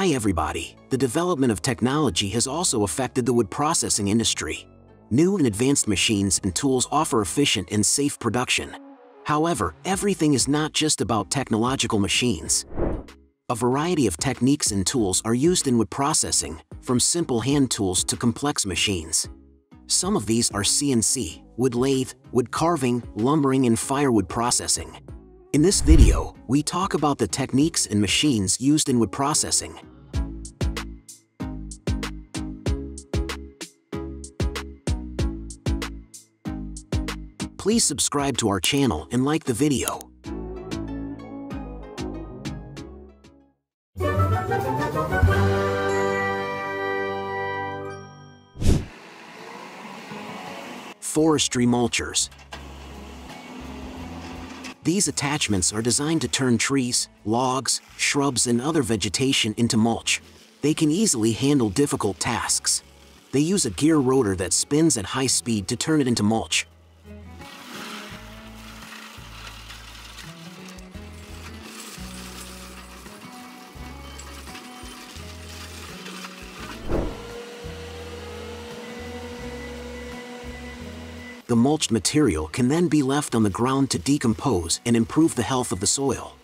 Hi everybody, the development of technology has also affected the wood processing industry. New and advanced machines and tools offer efficient and safe production. However, everything is not just about technological machines. A variety of techniques and tools are used in wood processing, from simple hand tools to complex machines. Some of these are CNC, wood lathe, wood carving, lumbering, and firewood processing. In this video, we talk about the techniques and machines used in wood processing. Please subscribe to our channel and like the video. Forestry mulchers. These attachments are designed to turn trees, logs, shrubs, and other vegetation into mulch. They can easily handle difficult tasks. They use a gear rotor that spins at high speed to turn it into mulch. The mulched material can then be left on the ground to decompose and improve the health of the soil.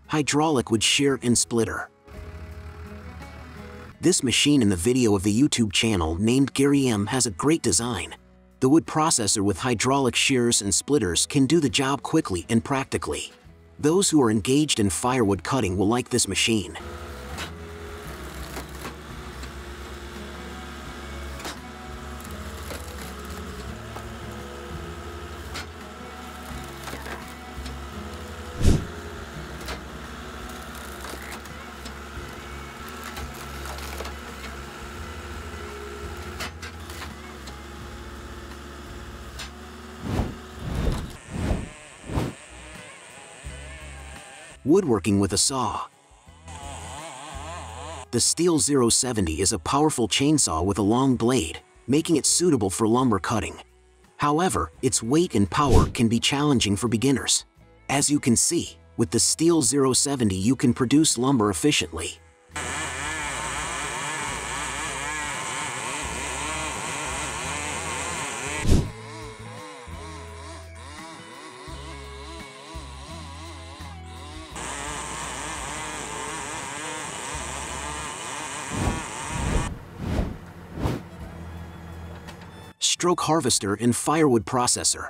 Hydraulic wood shear and splitter. This machine in the video of the YouTube channel named Gary M has a great design. The wood processor with hydraulic shears and splitters can do the job quickly and practically. Those who are engaged in firewood cutting will like this machine. Woodworking with a saw. The Stihl 070 is a powerful chainsaw with a long blade, making it suitable for lumber cutting. However, its weight and power can be challenging for beginners. As you can see, with the Stihl 070 you can produce lumber efficiently. Stroke harvester and firewood processor.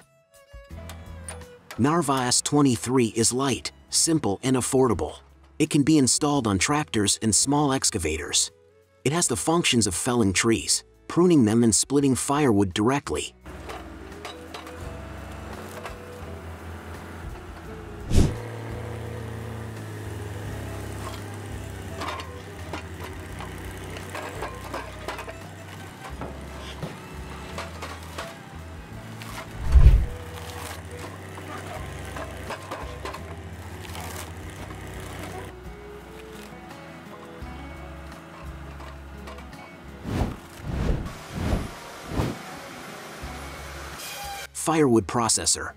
Narva 23 is light, simple, and affordable. It can be installed on tractors and small excavators. It has the functions of felling trees, pruning them, and splitting firewood directly. Firewood processor.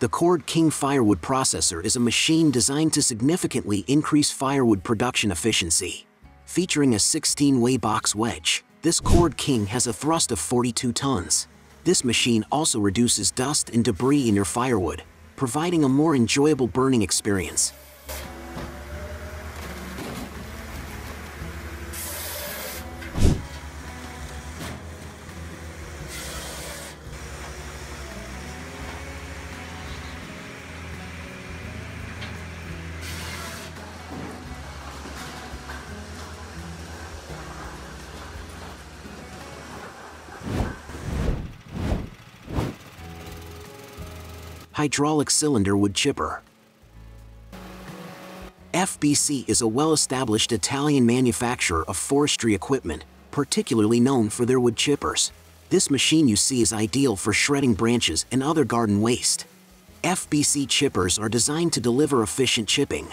The Cord King Firewood Processor is a machine designed to significantly increase firewood production efficiency. Featuring a 16-way box wedge, this Cord King has a thrust of 42 tons. This machine also reduces dust and debris in your firewood, providing a more enjoyable burning experience. Hydraulic cylinder wood chipper. FBC is a well-established Italian manufacturer of forestry equipment, particularly known for their wood chippers. This machine you see is ideal for shredding branches and other garden waste. FBC chippers are designed to deliver efficient chipping.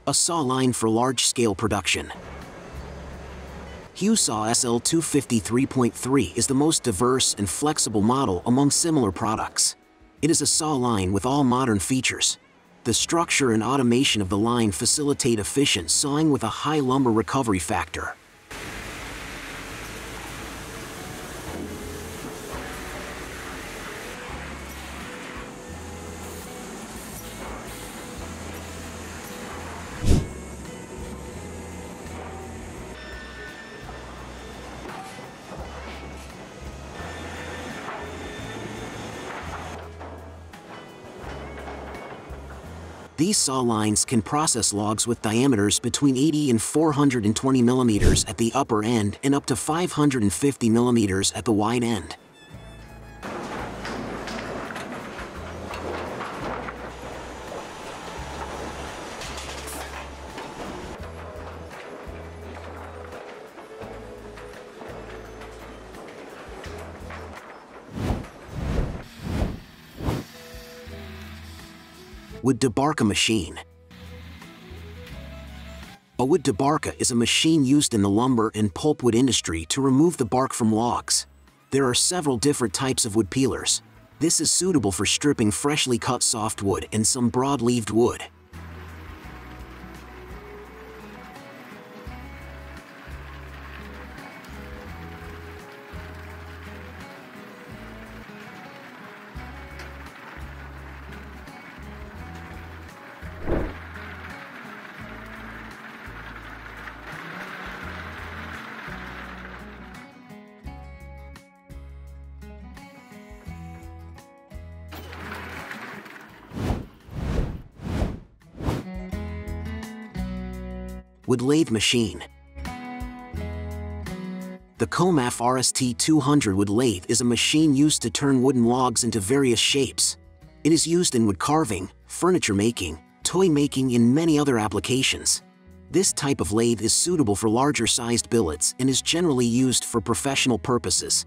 A saw line for large-scale production. HuSaw SL253.3 is the most diverse and flexible model among similar products. It is a saw line with all modern features. The structure and automation of the line facilitate efficient sawing with a high lumber recovery factor. These saw lines can process logs with diameters between 80 and 420 millimeters at the upper end and up to 550 millimeters at the wide end. Wood debarka machine. A wood debarka is a machine used in the lumber and pulpwood industry to remove the bark from logs. There are several different types of wood peelers. This is suitable for stripping freshly cut softwood and some broad-leaved wood. Wood lathe machine. The Komaf RST200 wood lathe is a machine used to turn wooden logs into various shapes. It is used in wood carving, furniture making, toy making, and many other applications. This type of lathe is suitable for larger-sized billets and is generally used for professional purposes,